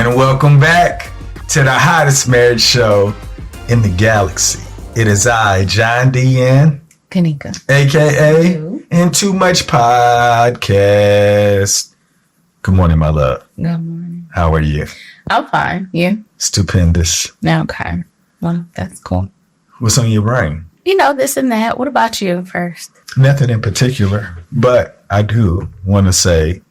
And welcome back to the hottest marriage show in the galaxy. It is I, John D. and Kanika, a.k.a. And Too Much Podcast. Good morning, my love. Good morning. How are you? I'm fine. You? Stupendous. Okay. Well, that's cool. What's on your brain? This and that. What about you first? Nothing in particular, but I do want to say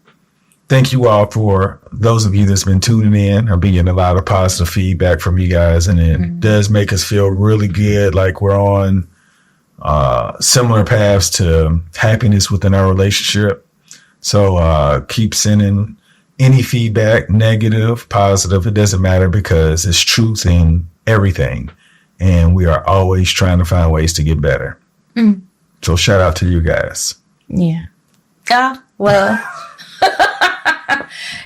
thank you all for those of you that's been tuning in. I'm getting a lot of positive feedback from you guys, and it does make us feel really good, like we're on similar paths to happiness within our relationship. So keep sending any feedback, negative, positive, it doesn't matter, because it's truth in everything. And we are always trying to find ways to get better. So shout out to you guys. Yeah. Well,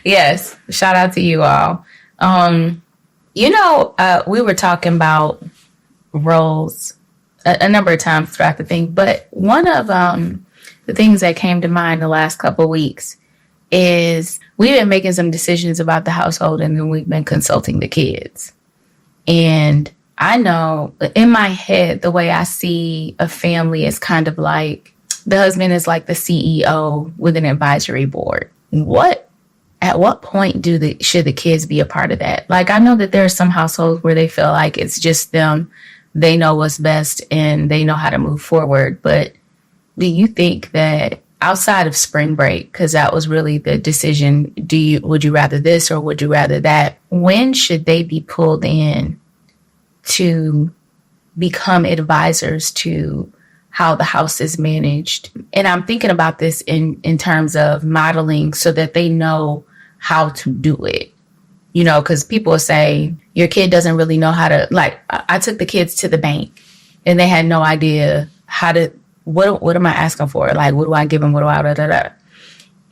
yes. Shout out to you all. We were talking about roles a number of times throughout the thing, but one of the things that came to mind the last couple of weeks is we've been making some decisions about the household, and then we've been consulting the kids. And I know in my head, the way I see a family is kind of like the husband is like the CEO with an advisory board. At what point should the kids be a part of that? Like, I know that there are some households where they feel like it's just them. They know what's best and they know how to move forward. But do you think that outside of spring break, because that was really the decision, would you rather this or would you rather that? When should they be pulled in to become advisors to how the house is managed? And I'm thinking about this in terms of modeling so that they know how to do it. Because people say your kid doesn't really know how to, like, I took the kids to the bank and they had no idea how to, what am I asking for? Like, what do I give them? What do I,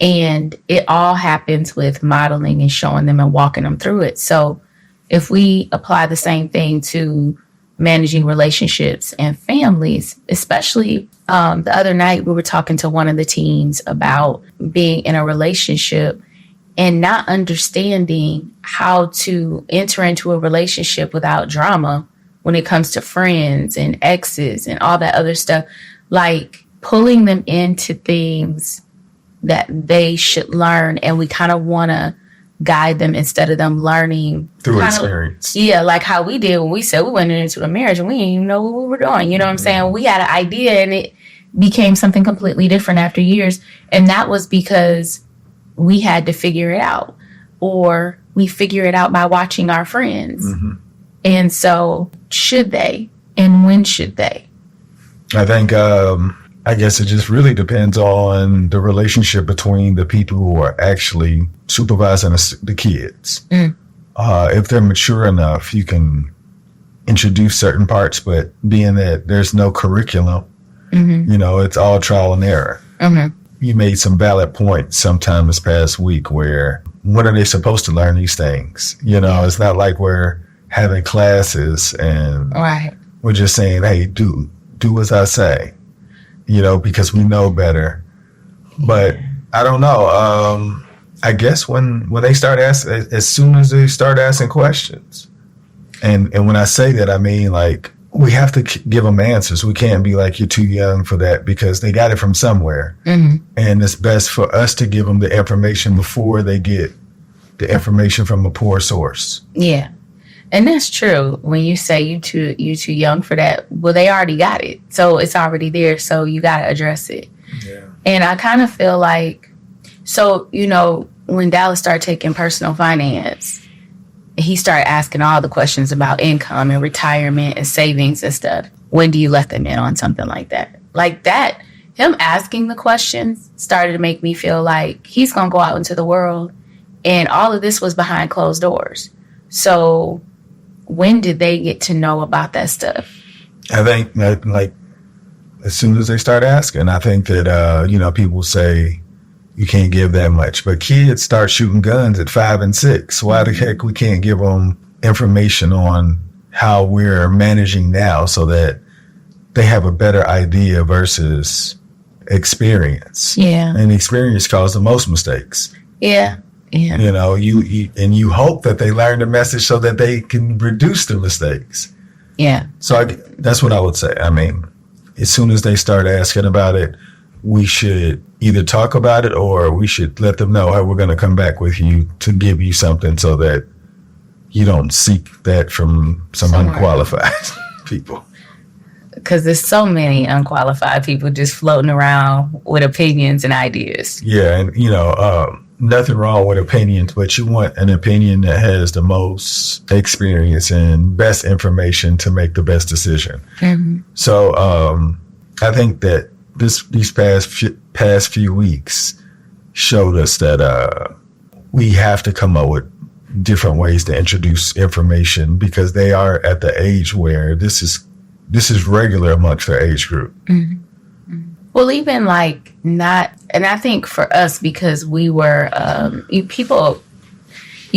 And it all happens with modeling and showing them and walking them through it. So if we apply the same thing to managing relationships and families, especially the other night, we were talking to one of the teens about being in a relationship and not understanding how to enter into a relationship without drama when it comes to friends and exes and all that other stuff, like pulling them into things that they should learn. And we kind of want to guide them instead of them learning through experience. Yeah, like how we did when we said we went into a marriage and we didn't even know what we were doing. You know what I'm saying? We had an idea and it became something completely different after years. And that was because we had to figure it out, or we figure it out by watching our friends. And so should they, and when should they? I think, I guess it just really depends on the relationship between the people who are actually supervising the kids. If they're mature enough, you can introduce certain parts, but being that there's no curriculum, it's all trial and error. You made some valid points sometime this past week where when are they supposed to learn these things? It's not like we're having classes and we're just saying, hey, do as I say, because we know better. But I don't know. I guess when they start asking, as soon as they start asking questions, and when I say that, I mean, like, we have to give them answers. We can't be like, you're too young for that, because they got it from somewhere. And it's best for us to give them the information before they get the information from a poor source. Yeah. And that's true. When you say you too young for that, well, they already got it. So it's already there. So you got to address it. Yeah. And I kind of feel like, when Dallas started taking personal finance, he started asking all the questions about income and retirement and savings and stuff. When do you let them in on something like that? Like that, him asking the questions started to make me feel like he's going to go out into the world and all of this was behind closed doors. So when did they get to know about that stuff? I think like as soon as they start asking, I think that, people say you can't give that much, but kids start shooting guns at 5 and 6. Why the heck we can't give them information on how we're managing now so that they have a better idea versus experience? Yeah. And experience causes the most mistakes. Yeah. Yeah. You know, you hope that they learn the message so that they can reduce the mistakes. Yeah. So that's what I would say. I mean, as soon as they start asking about it, we should either talk about it or we should let them know, hey, we're going to come back with you to give you something so that you don't seek that from some unqualified people. Because there's so many unqualified people just floating around with opinions and ideas. Yeah, and nothing wrong with opinions, but you want an opinion that has the most experience and best information to make the best decision. Mm-hmm. So I think that these past few weeks showed us that we have to come up with different ways to introduce information because they are at the age where this is regular amongst their age group. Mm-hmm. Well, even and I think for us, because we were, you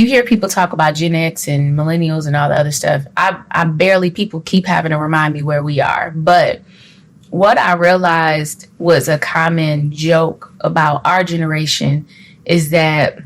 hear people talk about Gen X and millennials and all the other stuff. People keep having to remind me where we are. But what I realized was a common joke about our generation is that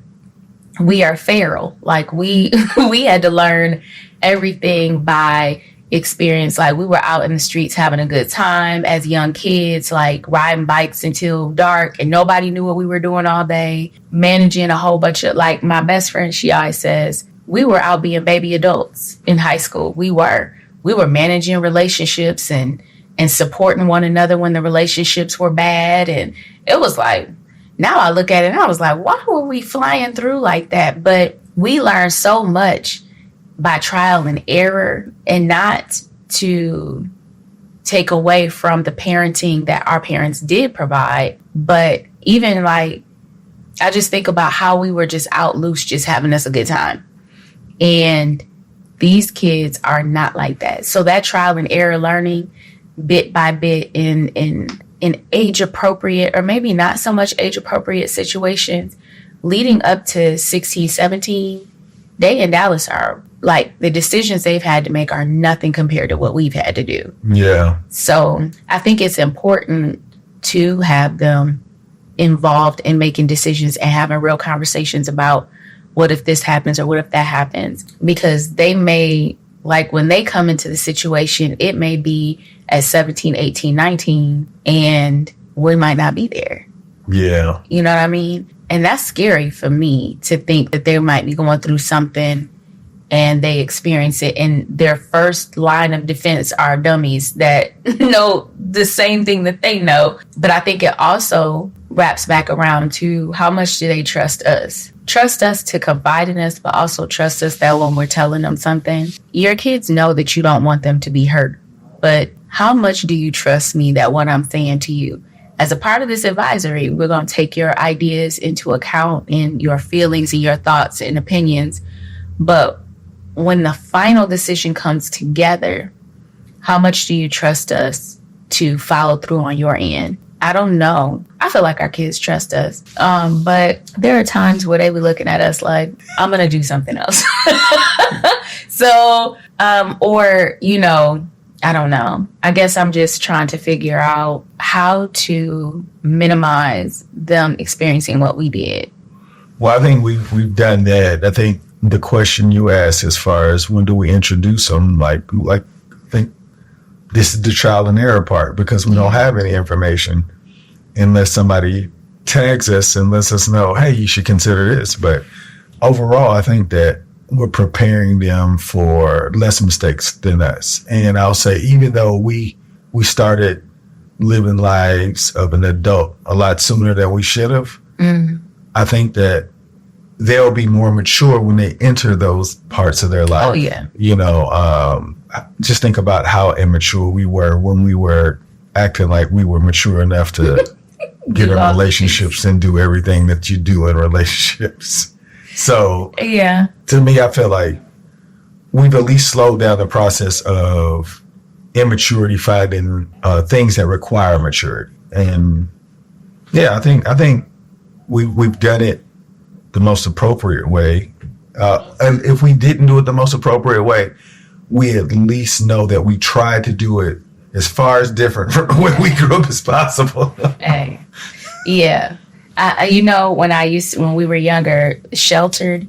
we are feral. Like we had to learn everything by experience. Like we were out in the streets having a good time as young kids, like riding bikes until dark and nobody knew what we were doing all day, managing a whole bunch of, like my best friend, she always says, we were out being baby adults in high school. We were managing relationships and supporting one another when the relationships were bad. And it was like, now I look at it and I was like, why were we flying through like that? But we learned so much by trial and error, and not to take away from the parenting that our parents did provide. But even I just think about how we were just out loose, just having us a good time. And these kids are not like that. So that trial and error learning bit by bit in age appropriate, or maybe not so much age appropriate situations leading up to 16, 17, they in Dallas are like, the decisions they've had to make are nothing compared to what we've had to do. Yeah. So I think it's important to have them involved in making decisions and having real conversations about what if this happens or what if that happens, because they may, like when they come into the situation, it may be at 17, 18, 19, and we might not be there. Yeah. You know what I mean? And that's scary for me to think that they might be going through something and they experience it, and their first line of defense are dummies that know the same thing that they know. But I think it also wraps back around to how much do they trust us? Trust us to confide in us, but also trust us that when we're telling them something, your kids know that you don't want them to be hurt. But how much do you trust me that what I'm saying to you? As a part of this advisory, we're going to take your ideas into account and your feelings and your thoughts and opinions. But when the final decision comes together, how much do you trust us to follow through on your end? I don't know. I feel like our kids trust us. But there are times where they be looking at us like, I'm going to do something else. So, or, I don't know. I guess I'm just trying to figure out how to minimize them experiencing what we did. Well, I think we've done that. I think the question you asked as far as when do we introduce them, like I think this is the trial and error part, because we don't have any information unless somebody tags us and lets us know, hey, you should consider this. But overall, I think that we're preparing them for less mistakes than us. And I'll say, even though we started living lives of an adult a lot sooner than we should have, I think that they'll be more mature when they enter those parts of their life. Oh, yeah. Just think about how immature we were when we were acting like we were mature enough to get in relationships and do everything that you do in relationships. So, yeah, to me, I feel like we've at least slowed down the process of immaturity, finding things that require maturity. And yeah, I think we've done it the most appropriate way. And if we didn't do it the most appropriate way, we at least know that we tried to do it as far as different from the way we grew up as possible. Hey, yeah. When we were younger, sheltered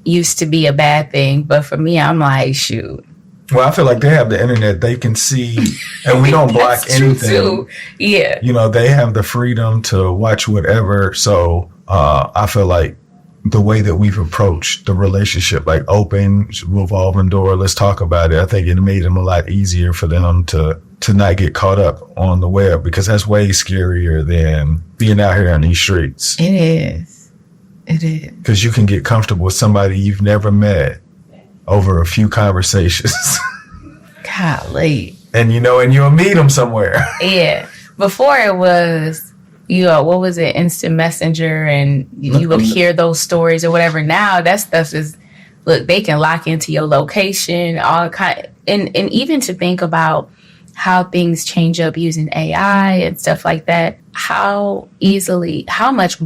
used to be a bad thing. But for me, I'm like, shoot. Well, I feel like they have the internet. They can see, and we don't block anything. Too. Yeah. They have the freedom to watch whatever. So I feel like the way that we've approached the relationship, like open, revolving door, let's talk about it. I think it made them a lot easier for them to not get caught up on the web, because that's way scarier than being out here on these streets. It is. Because you can get comfortable with somebody you've never met over a few conversations. Golly. And you'll meet them somewhere. Yeah. Before it was, what was it? Instant Messenger, and you would hear those stories or whatever. Now that stuff is, look, they can lock into your location, all kind, and even to think about how things change up using AI and stuff like that, how much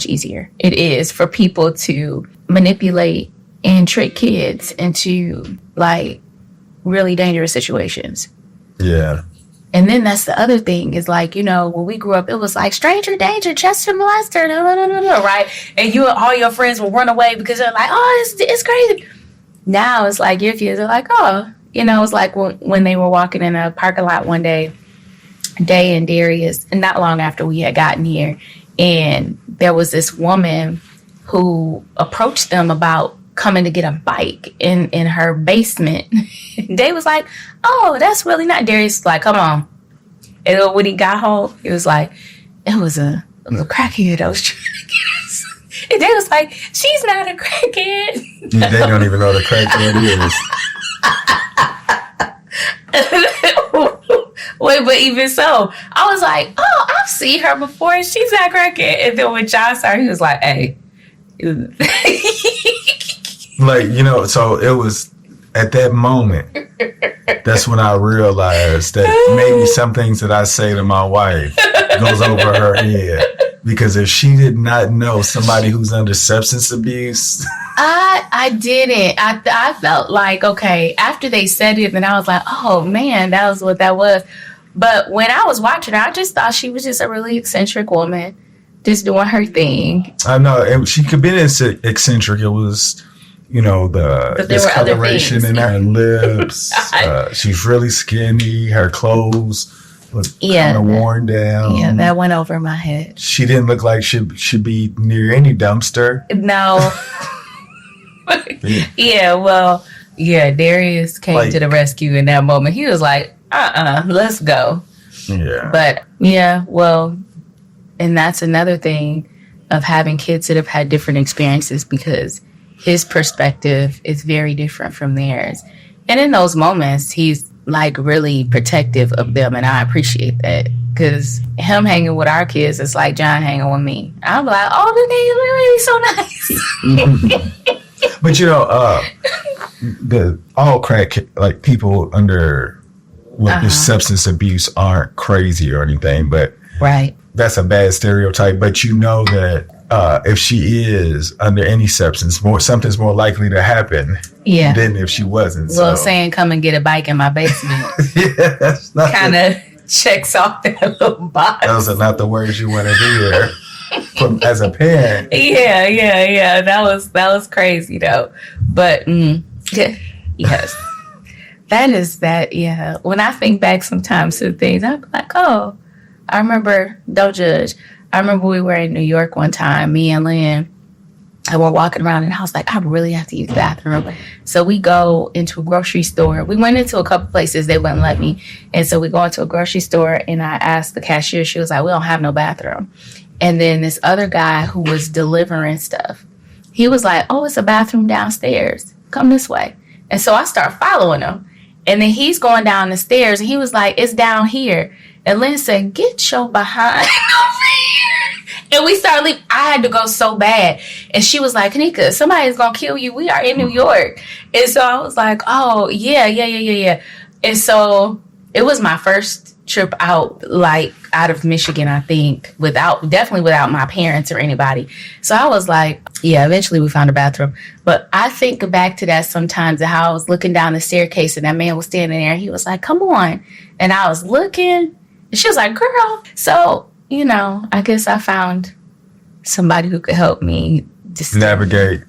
easier it is for people to manipulate and trick kids into like really dangerous situations. Yeah. And then that's the other thing is like, when we grew up, it was like stranger danger, Chester molester, no, right? And all your friends will run away because they're like, oh, it's crazy. Now it's like your kids are like, oh, it's like when they were walking in a parking lot one day, Day and Darius, and not long after we had gotten here, and there was this woman who approached them about coming to get a bike in her basement. Day was like, oh, that's really not. Darius was like, come on. And when he got home, he was like, it was a crackhead that was trying to get us. And Day was like, she's not a crackhead. They don't even know the crackhead is. Wait, but even so, I was like, oh, I've seen her before. She's not crackhead. And then when John started, he was like, hey. Like, so it was at that moment, that's when I realized that maybe some things that I say to my wife goes over her head. Because if she did not know somebody who's under substance abuse. I didn't. I felt like, okay, after they said it, then I was like, oh, man, that was what that was. But when I was watching her, I just thought she was just a really eccentric woman, just doing her thing. I know. She could be eccentric. It was, the discoloration in her lips. She's really skinny. Her clothes look kind of worn down. Yeah, that went over my head. She didn't look like she should be near any dumpster. No. Darius came to the rescue in that moment. He was like, let's go. Yeah. But and that's another thing of having kids that have had different experiences, because his perspective is very different from theirs. And in those moments, he's like really protective of them. And I appreciate that, because him hanging with our kids is like John hanging with me. I'm like, oh, the nigga really so nice. But all crack, like people under this substance abuse aren't crazy or anything, but right, that's a bad stereotype. But that if she is under any substance, something's more likely to happen than if she wasn't. Saying come and get a bike in my basement, kind of checks off that little box. Those are not the words you want to hear. As a parent. Yeah. That was crazy though. But yes. That is that, yeah. When I think back sometimes to things, I'm like, oh, I remember, don't judge. I remember we were in New York one time, me and Lynn, and we're walking around and I was like, I really have to use the bathroom. So we go into a grocery store. We went into a couple places, they wouldn't let me. And so we go into a grocery store and I asked the cashier, she was like, we don't have no bathroom. And then this other guy who was delivering stuff, he was like, oh, it's a bathroom downstairs. Come this way. And so I start following him. And then he's going down the stairs and he was like, it's down here. And Lynn said, get your behind over here. And we started leaving. I had to go so bad. And she was like, Kanika, somebody's going to kill you. We are in New York. And so I was like, oh, yeah. And so it was my first trip out of Michigan, I think, definitely without my parents or anybody. So I was like, yeah, eventually we found a bathroom. But I think back to that sometimes, how I was looking down the staircase and that man was standing there and he was like, come on. And I was looking. She was like, girl. So, I guess I found somebody who could help me just navigate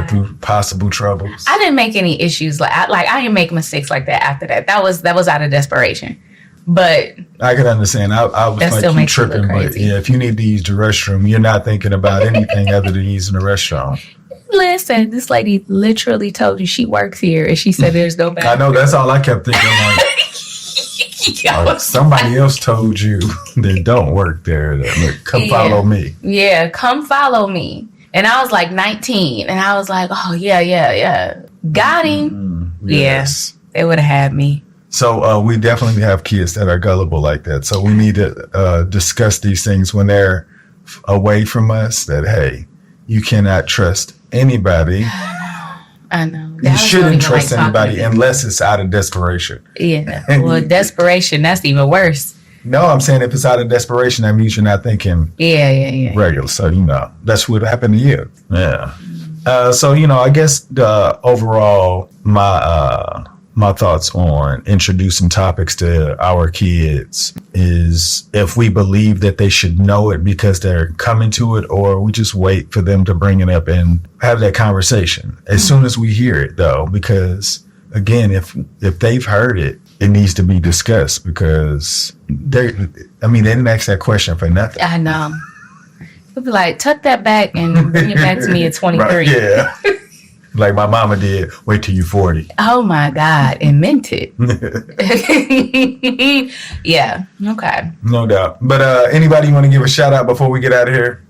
through possible troubles. I didn't make any issues. I didn't make mistakes like that after that. That was out of desperation. But I can understand. I was that like, still you makes you tripping, look but crazy. yeah, if you need to use the restroom, you're not thinking about anything other than using the restroom. Listen, this lady literally told you she works here, and she said there's no bathroom. I know, that's all I kept thinking. Like, somebody else told you that don't work there. Come follow me. Yeah, come follow me. And I was like 19, and I was like, oh yeah, got him. Yes. Yeah, they would have had me. So we definitely have kids that are gullible like that. So we need to discuss these things when they're away from us. That hey, you cannot trust anybody. I know. You shouldn't trust anybody unless it's out of desperation. Yeah. Well, desperation, that's even worse. No, I'm saying if it's out of desperation, that means you're not thinking regular. So, that's what happened to you. Yeah. So, I guess overall, my thoughts on introducing topics to our kids is if we believe that they should know it because they're coming to it, or we just wait for them to bring it up and have that conversation as soon as we hear it, though, because again, if they've heard it, it needs to be discussed because they didn't ask that question for nothing. I know. They'll be like, tuck that back and bring it back to me at 23. Right, yeah. Like my mama did, wait till you're 40. Oh my God, and meant it. Yeah, okay. No doubt. But anybody want to give a shout out before we get out of here?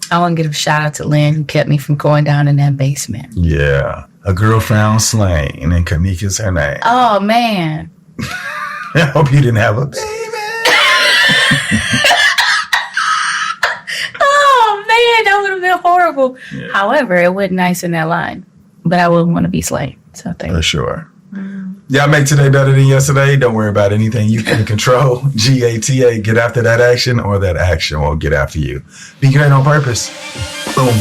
I want to give a shout out to Lynn who kept me from going down in that basement. Yeah. A girl found slain and Kanika's her name. Oh man. I hope you didn't have a baby. Oh man, that would have been horrible. Yeah. However, it went nice in that line. But I wouldn't want to be slain. So thank you. For sure. Y'all make today better than yesterday. Don't worry about anything you can control. GATA, get after that action, or that action will get after you. Be great on purpose. Boom.